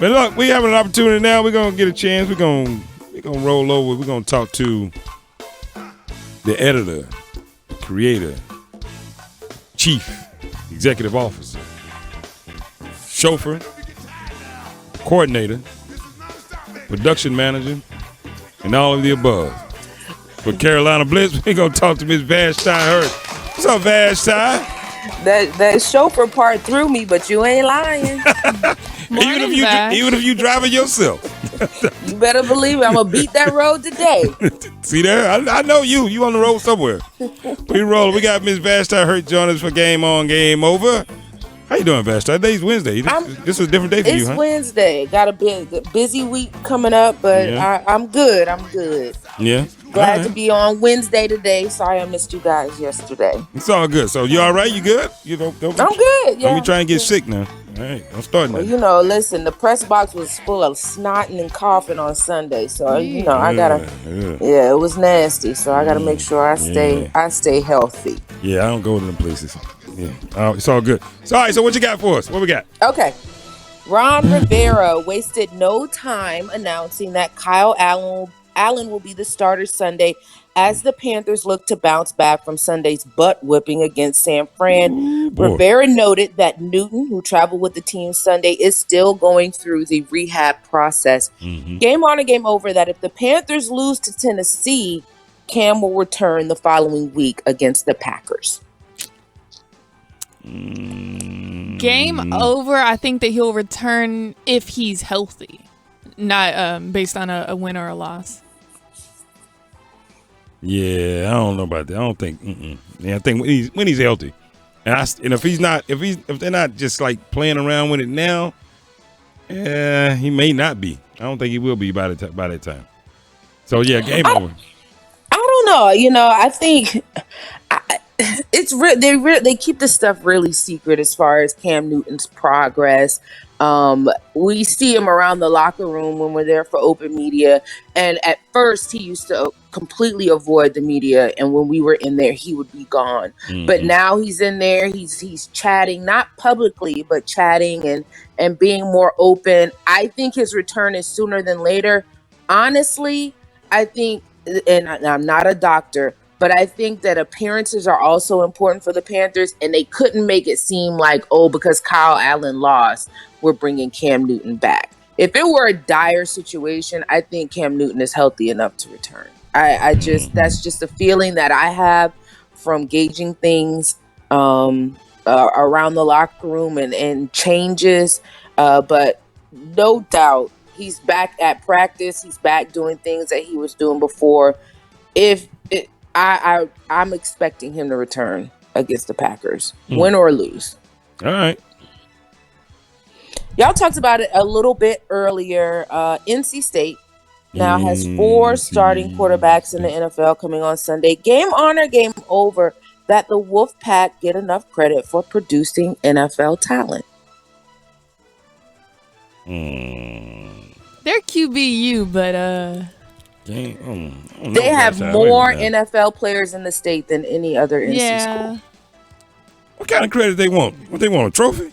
But look, we have an opportunity now. We're gonna get a chance. We're gonna roll over. We're gonna talk to the editor, creator, chief executive officer, chauffeur, coordinator, production manager, and all of the above. For Carolina Blitz, we're gonna talk to Miss Vashti Hurt. What's up, Vashti? That chauffeur part threw me, but you ain't lying. even if you driving yourself. You better believe it. I'm gonna beat that road today. See there? I know you. You on the road somewhere. We roll. We got Miss Vashti Hurt joining us for Game On, Game Over. How you doing, Vashti? Today's Wednesday. This is a different day for you, huh? It's Wednesday. Got a busy week coming up, but yeah. I'm good. Yeah. Glad to be on Wednesday today. Sorry I missed you guys yesterday. It's all good. So you all right? You good? I'm good. Yeah. Let me try and get sick now. All right, I'm starting. Well, listen, the press box was full of snotting and coughing on Sunday, so I gotta. Yeah, it was nasty. So I gotta make sure I stay healthy. Yeah, I don't go to them places. Yeah, it's all good. So, all right. So what you got for us? What we got? Okay. Ron Rivera wasted no time announcing that Kyle Allen will be the starter Sunday as the Panthers look to bounce back from Sunday's butt whipping against San Fran. Rivera noted that Newton, who traveled with the team Sunday, is still going through the rehab process. Mm-hmm. Game on and game over that if the Panthers lose to Tennessee, Cam will return the following week against the Packers. Game over. I think that he'll return if he's healthy, not based on a win or a loss. Yeah, I don't know about that. I don't think. Yeah, I think when he's healthy, and if they're not just like playing around with it now, he may not be. I don't think he will be by that time. So yeah, game over. I don't know. I think it's they keep this stuff really secret as far as Cam Newton's progress. We see him around the locker room when we're there for open media. And at first he used to completely avoid the media. And when we were in there, he would be gone. Mm-hmm. But now he's in there. He's chatting, not publicly, but chatting and being more open. I think his return is sooner than later. Honestly, I think, and I'm not a doctor, but I think that appearances are also important for the Panthers, and they couldn't make it seem like, because Kyle Allen lost, we're bringing Cam Newton back. If it were a dire situation, I think Cam Newton is healthy enough to return. That's just a feeling that I have from gauging things around the locker room and changes. But no doubt, he's back at practice. He's back doing things that he was doing before. I'm expecting him to return against the Packers, win or lose. All right. Y'all talked about it a little bit earlier. NC State now has 4 starting quarterbacks in the NFL coming on Sunday. Game on or game over that the Wolfpack get enough credit for producing NFL talent. They're QBU, but they have more NFL players in the state than any other NC school. What kind of credit they want? What they want, a trophy?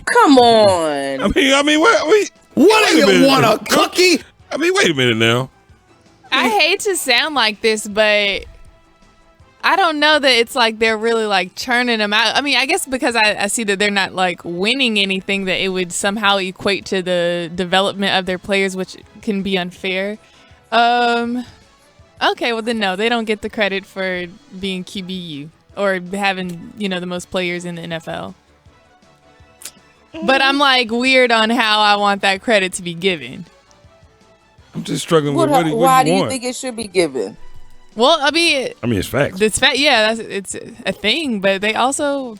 Come on. I mean, what do you want, a cookie? I mean, wait a minute now. I hate to sound like this, but I don't know that it's like they're really like churning them out. I mean, I guess because I see that they're not like winning anything, that it would somehow equate to the development of their players, which can be unfair. Okay, well then no, they don't get the credit for being QBU or having, the most players in the NFL. But I'm like weird on how I want that credit to be given. I'm just struggling with why do you think it should be given? Well, I mean it's facts. It's fact. Yeah, it's a thing. But they also,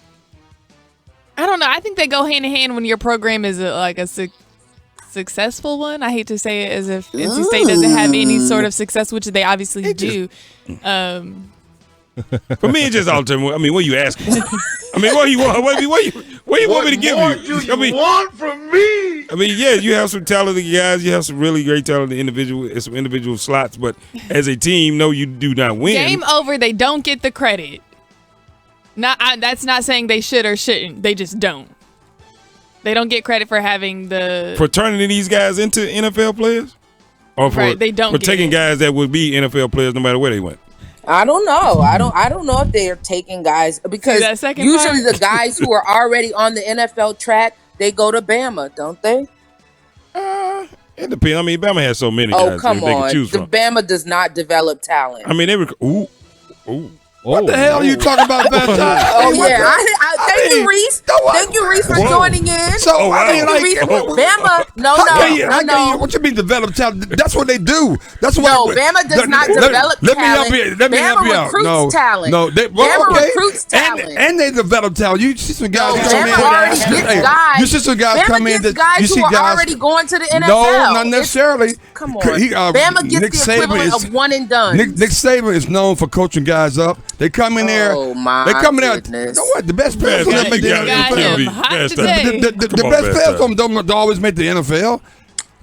I don't know. I think they go hand in hand when your program is a successful one. I hate to say it as if NC State doesn't have any sort of success, which they obviously do. For me, it's just alternative. I mean, what are you asking? I mean, what do you want? What do you want me to give you? Want from me? I mean, yeah, you have some talented guys. You have some really great talented individual slots. But as a team, no, you do not win. Game over. They don't get the credit. That's not saying they should or shouldn't. They just don't. They don't get credit for having for turning these guys into NFL players, or for they don't for get taking it. guys that would be NFL players no matter where they went. I don't know. I don't know if they're taking guys because that second usually part? the guys who are already on the NFL track, they go to Bama, don't they? It depends. I mean, Bama has so many Oh, guys come they can on. choose The from. Bama does not develop talent. I mean, ooh. What the hell are you talking about, Vashti? Oh, yeah. Thank you, Reese. Thank you, Reese, for joining in. So, I mean, Thank you, like, Reese. Bama, no. What you mean develop talent? That's what they do. That's what. No, Bama does not develop Let me help talent. you. Let me Bama help you out. recruits talent. No, Bama recruits talent. And they develop talent. You see some guys No, come in. Bama already gets guys. You see some guys Bama come in gets that guys you see who are guys already going to the NFL. No, not necessarily. Come on. Bama Bama gets the equivalent of one and done. Nick Saban is known for coaching guys up. They come in there. Oh, my They come in there. You goodness. know what? The best players Best don't make the you got NFL. him. hot Best today. The Come on, best Best players time. don't always make the NFL.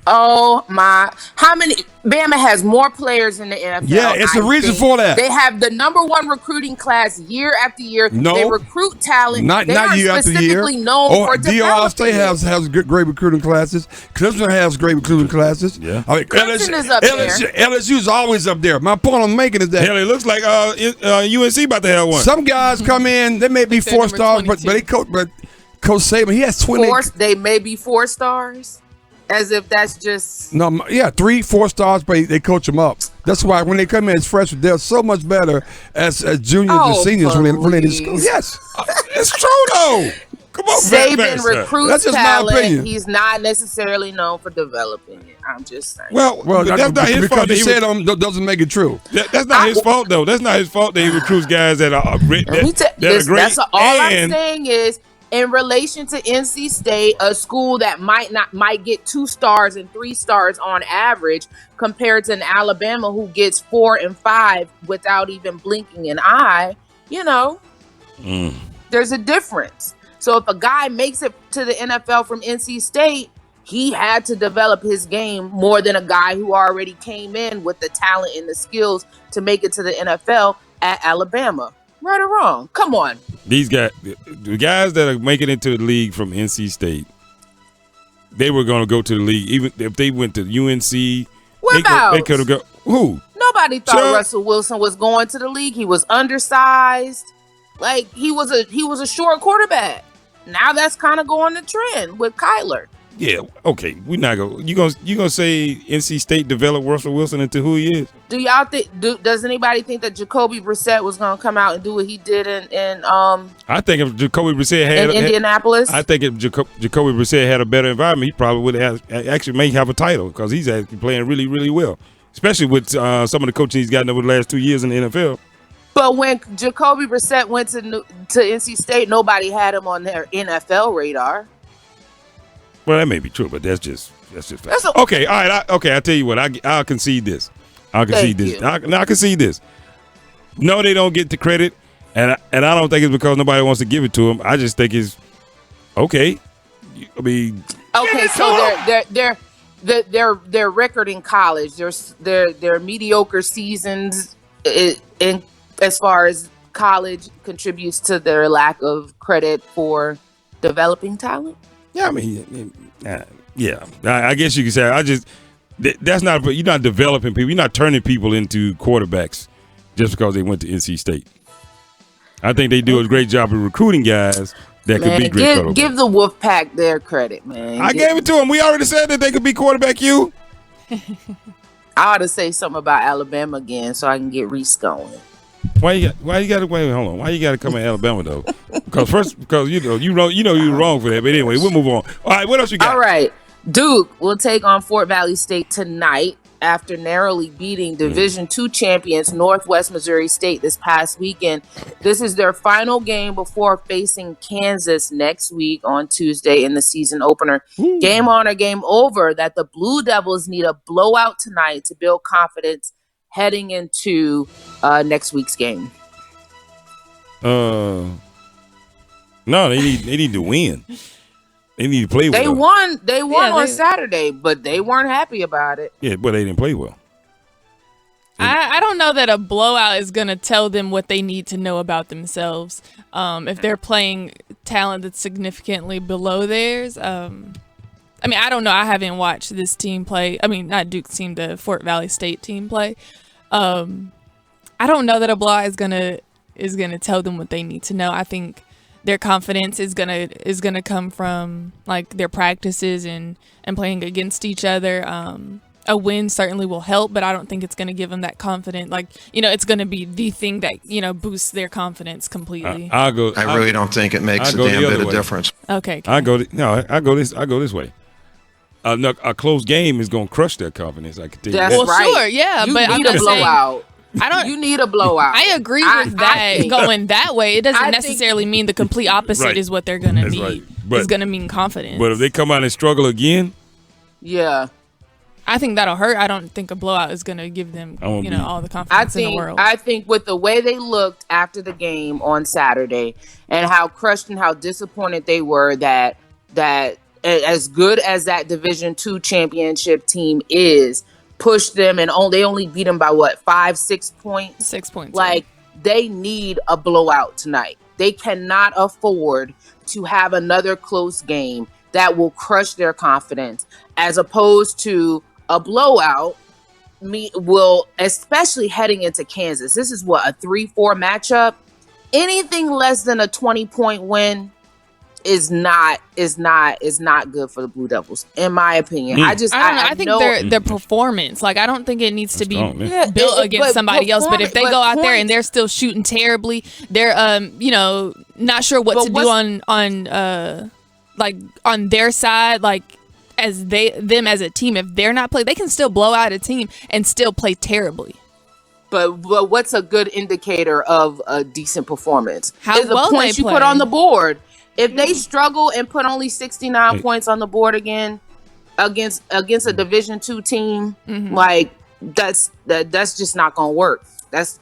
Oh my! How many? Bama has more players in the NFL. Yeah, it's a reason think. for that. They have the number 1 recruiting class year after year. No. They recruit talent. Not they are year after year. specifically known for DRL State developing. has great recruiting classes. Clemson has great recruiting classes. Yeah. I mean, Clemson is up there. LSU is always up there. My point I'm making is that Hell, it looks like UNC about to have one. some guys come in, they may be They're 4 number stars, but 22. Coach Saban, he has 20. They may be 4 stars, as if that's just. No, 3-4 stars, but they coach them up. That's why when they come in as freshmen, they're so much better as juniors and Oh, seniors when they in school. please. Yes. It's true though. Come on, Saban Vashti. recruits That's just my talent. opinion. He's not necessarily known for developing it. I'm just saying. Well, Well, that's not his because fault. you said doesn't make it true. That's not his fault though. That's not his fault that he recruits guys that are great. Let me That tell- are great. That's all I'm and saying is in relation to NC State, a school that might get 2 stars and 3 stars on average, compared to an Alabama who gets 4 and 5 without even blinking an eye. There's a difference. So if a guy makes it to the NFL from NC State, he had to develop his game more than a guy who already came in with the talent and the skills to make it to the NFL at Alabama. Right or wrong? Come on. these guys, the guys that are making it to the league from NC State, they were going to go to the league even if they went to UNC. What They could have go. Who? Nobody thought Sure. Russell Wilson was going to the league. He was undersized. Like he was a short quarterback. Now that's kind of going the trend with Kyler. Yeah. Okay. We're not going. You gonna say NC State developed Russell Wilson into who he is? Do y'all think? Does anybody think that Jacoby Brissett was going to come out and do what he did in I think if Jacoby Brissett had Indianapolis? I think if Jacoby Brissett had a better environment, he probably would have actually may have a title because he's actually playing really, really well, especially with some of the coaching he's gotten over the last 2 years in the NFL. But when Jacoby Brissett went to NC State, nobody had him on their NFL radar. Well, that may be true, but that's just fact. That's Okay, all right. I'll tell you what. I'll concede this. I'll concede Thank this. you. I'll concede this. No, they don't get the credit, and I don't think it's because nobody wants to give it to them. I just think it's okay. I mean, Okay, so their record in college, their mediocre seasons in as far as college contributes to their lack of credit for developing talent. yeah. I mean, yeah. I guess you could say. That's not. You're not developing people. You're not turning people into quarterbacks just because they went to NC State. I think they do a great job of recruiting guys that could be great quarterbacks. Give the Wolfpack their credit, man. I gave it to them. We already said that they could be quarterback. You. I ought to say something about Alabama again so I can get Reese going. Why you got to wait? Hold on. Why you got to come in Alabama though? Because you were wrong for that. But anyway, we'll move on. All right, what else you got? All right. Duke will take on Fort Valley State tonight after narrowly beating Division II champions Northwest Missouri State this past weekend. This is their final game before facing Kansas next week on Tuesday in the season opener. Game on or game over that the Blue Devils need a blowout tonight to build confidence heading into next week's game. No, they need to win. They need to play well. They won on Saturday, but they weren't happy about it. Yeah, but they didn't play well. I don't know that a blowout is going to tell them what they need to know about themselves. If they're playing talent that's significantly below theirs. I mean, I don't know. I haven't watched this team play. I mean, not Duke's team, the Fort Valley State team play. I don't know that a blowout is gonna tell them what they need to know. I think their confidence is gonna come from like their practices and playing against each other. A win certainly will help, but I don't think it's going to give them that confidence. Like, it's going to be the thing that, boosts their confidence completely. I really don't think it makes a damn bit of difference. Okay. I go this way. A close game is going to crush their confidence. I can tell you That's that. Well, right. sure, yeah, You but need I'm a just saying, blowout. you need a blowout. I agree with that going that way. It doesn't necessarily mean the complete opposite Right. is what they're going to That's mean. right. It's going to mean confidence. But if they come out and struggle again, Yeah. I think that'll hurt. I don't think a blowout is going to give them, all the confidence in the world. I think with the way they looked after the game on Saturday and how crushed and how disappointed they were that as good as that Division II championship team is, pushed them and they only beat them by 5-6 points. 6 points. Like they need a blowout tonight. They cannot afford to have another close game that will crush their confidence, as opposed to a blowout will, especially heading into Kansas. This is a 3-4 matchup. Anything less than a 20-point win is not good for the Blue Devils, in my opinion. I don't know. I think their performance, like I don't think it needs to be strong, built against somebody else. But if they go out there and they're still shooting terribly, they're not sure what to do on their side, like as them as a team. If they're not playing, they can still blow out a team and still play terribly. But what's a good indicator of a decent performance? How is the well points they you play. put on the board. If they struggle and put only 69 points on the board again against a Division II team, like that's just not gonna work. That's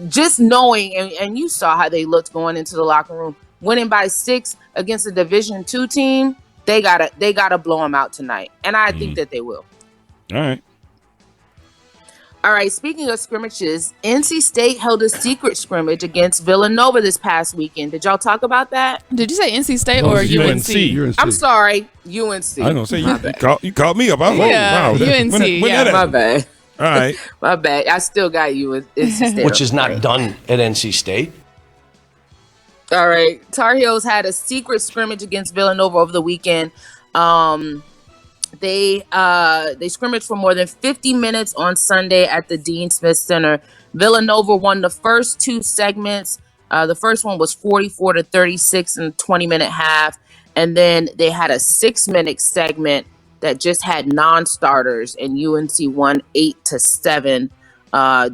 just knowing, and you saw how they looked going into the locker room, winning by 6 against a Division II team. They gotta blow them out tonight, and I think that they will. All right, speaking of scrimmages, NC State held a secret scrimmage against Villanova this past weekend. Did y'all talk about that? Did you say NC State or UNC? I'm sorry, UNC. I don't say you called me up. I was Yeah, wow. UNC. My bad. All right. My bad. I still got NC State. Which is not done at NC State. All right. Tar Heels had a secret scrimmage against Villanova over the weekend. They scrimmaged for more than 50 minutes on Sunday at the Dean Smith Center. Villanova won the first 2 segments. The first one was 44-36 in a 20-minute half. And then they had a 6-minute segment that just had non-starters, and UNC won 8-7.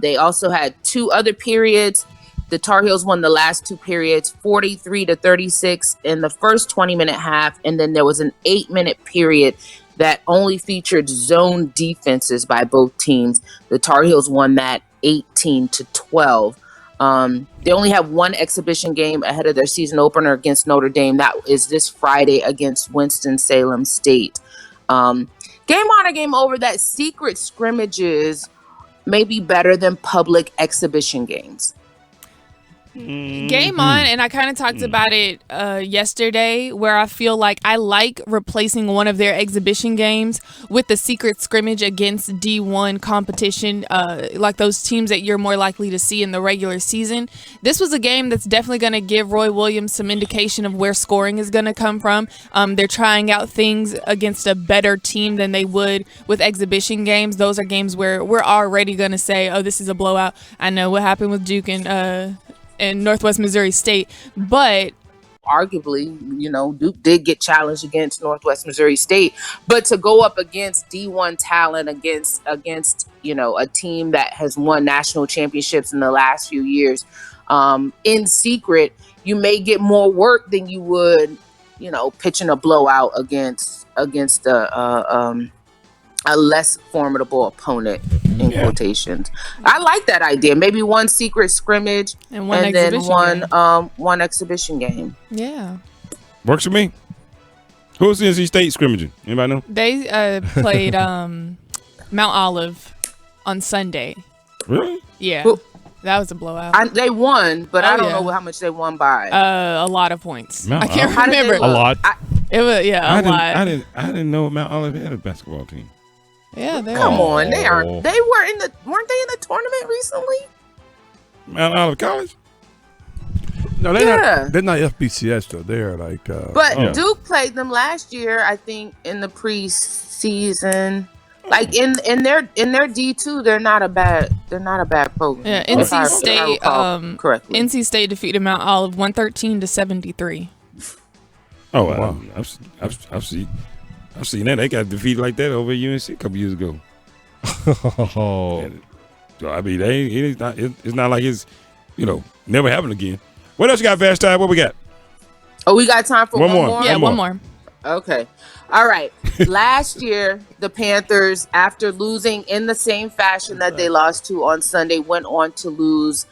They also had 2 other periods. The Tar Heels won the last 2 periods, 43-36 in the first 20-minute half. And then there was an 8-minute period that only featured zone defenses by both teams. The Tar Heels won that 18-12. They only have 1 exhibition game ahead of their season opener against Notre Dame. That is this Friday against Winston-Salem State. Game on or game over, that secret scrimmages may be better than public exhibition games. Game on, and I kind of talked about it yesterday, where I feel like I like replacing one of their exhibition games with the secret scrimmage against D1 competition, like those teams that you're more likely to see in the regular season. This was a game that's definitely going to give Roy Williams some indication of where scoring is going to come from. They're trying out things against a better team than they would with exhibition games. Those are games where we're already going to say, oh, this is a blowout. I know what happened with Duke and Northwest Missouri State, but arguably, Duke did get challenged against Northwest Missouri State, but to go up against D1 talent, against a team that has won national championships in the last few years, in secret, you may get more work than you would, pitching a blowout against a less formidable opponent, in quotations. I like that idea. Maybe 1 secret scrimmage and then one exhibition game. Yeah. Works for me. Who's NC State scrimmaging? Anybody know? They played Mount Olive on Sunday. Really? Yeah. Well, That was a blowout. They won, but I don't yeah. know how much they won by. A lot of points. Mount I can't Olive? remember. A lot. It was a lot. I didn't know Mount Olive had a basketball team. Yeah, they Come were. on, they weren't they in the tournament recently? Mount Olive College? No, they're not FBCS though. They're like. But Duke played them last year, I think, in the preseason. Like in their D2, they're not a bad program. Yeah, If I NC State recall correctly. NC State defeated Mount Olive 113-73. Oh, wow. I've seen that. They got defeated like that over at UNC a couple years ago. Oh. So I mean, it's not like it's never happened again. What else you got, Vashti? What we got? Oh, we got time for one more? Yeah, one more. Okay. All right. Last year, the Panthers, after losing in the same fashion that they lost to on Sunday, went on to lose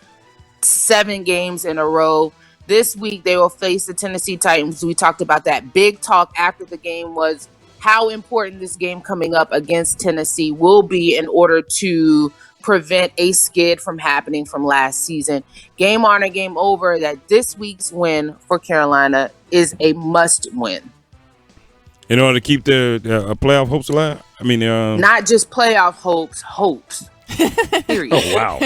7 games in a row. This week, they will face the Tennessee Titans. We talked about that. Big talk after the game was how important this game coming up against Tennessee will be in order to prevent a skid from happening from last season. Game on or game over, that this week's win for Carolina is a must win. In order to keep the playoff hopes alive? I mean, not just playoff hopes. Period. Oh, wow.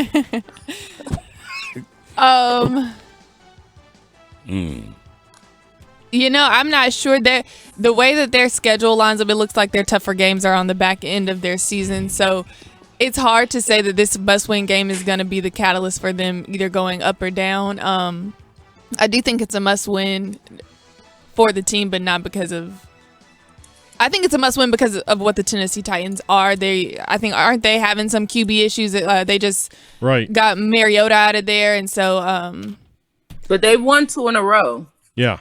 I'm not sure that the way that their schedule lines up, it looks like their tougher games are on the back end of their season. So it's hard to say that this must-win game is going to be the catalyst for them either going up or down. I do think it's a must-win for the team, but not because of. I think it's a must-win because of what the Tennessee Titans are. Aren't they having some QB issues? They just got Mariota out of there, and so. But they won 2 in a row. Yeah.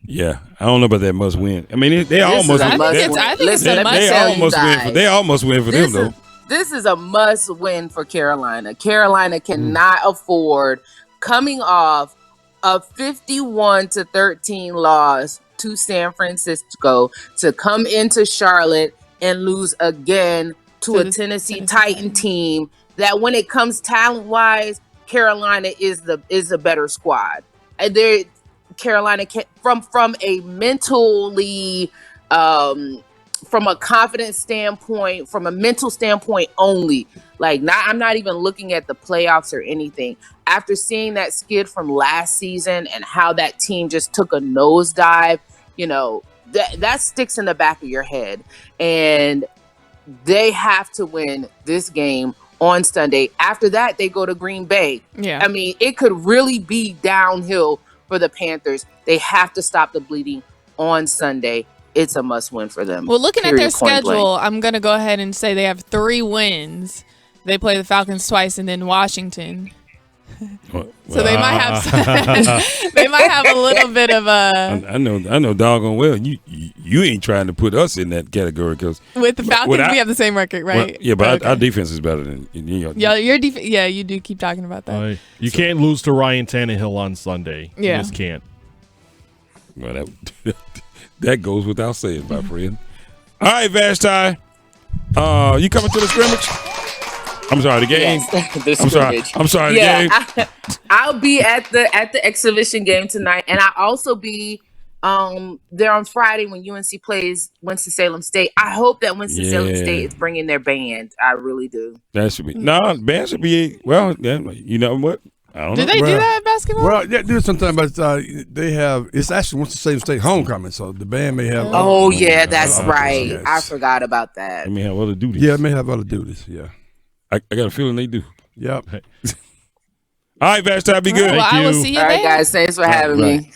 Yeah, I don't know about that must win. I mean, they almost. I think it's a must win. They almost win for them though. This is a must win for Carolina. Carolina cannot afford coming off a 51-13 loss to San Francisco to come into Charlotte and lose again to a Tennessee Titan team that, when it comes talent wise, Carolina is the better squad. And Carolina can, from a mentally, from a confidence standpoint, from a mental standpoint only. I'm not even looking at the playoffs or anything. After seeing that skid from last season and how that team just took a nosedive, that sticks in the back of your head. And they have to win this game on Sunday. After that, they go to Green Bay. Yeah. I mean, it could really be downhill for the Panthers. They have to stop the bleeding on Sunday. It's a must win for them. Well, looking at their schedule, I'm going to go ahead and say they have 3 wins. They play the Falcons twice and then Washington. So they might have a little bit of a. I know doggone well. You ain't trying to put us in that category because with the Falcons we have the same record, right? But our defense is better than your defense. Yeah, you do keep talking about that. You can't lose to Ryan Tannehill on Sunday. Yeah. You just can't. Well, that goes without saying, my friend. All right, Vashti, you coming to the scrimmage? I'm sorry, the game. Yes, I'm sorry, the game. I'll be at the exhibition game tonight, and I'll also be there on Friday when UNC plays Winston-Salem State. I hope that Winston-Salem State is bringing their band. I really do. That should be band should be you know what? I don't know. Do they do that in basketball? Well, yeah, do something, but they have. It's actually Winston-Salem State homecoming, so the band may have. Oh yeah, that's right. Yes. I forgot about that. They may have other duties. Yeah, they may have other duties. Yeah. I got a feeling they do. Yep. All right, Vashti, be good. Well, I will see you All right, there. guys. Thanks for having me.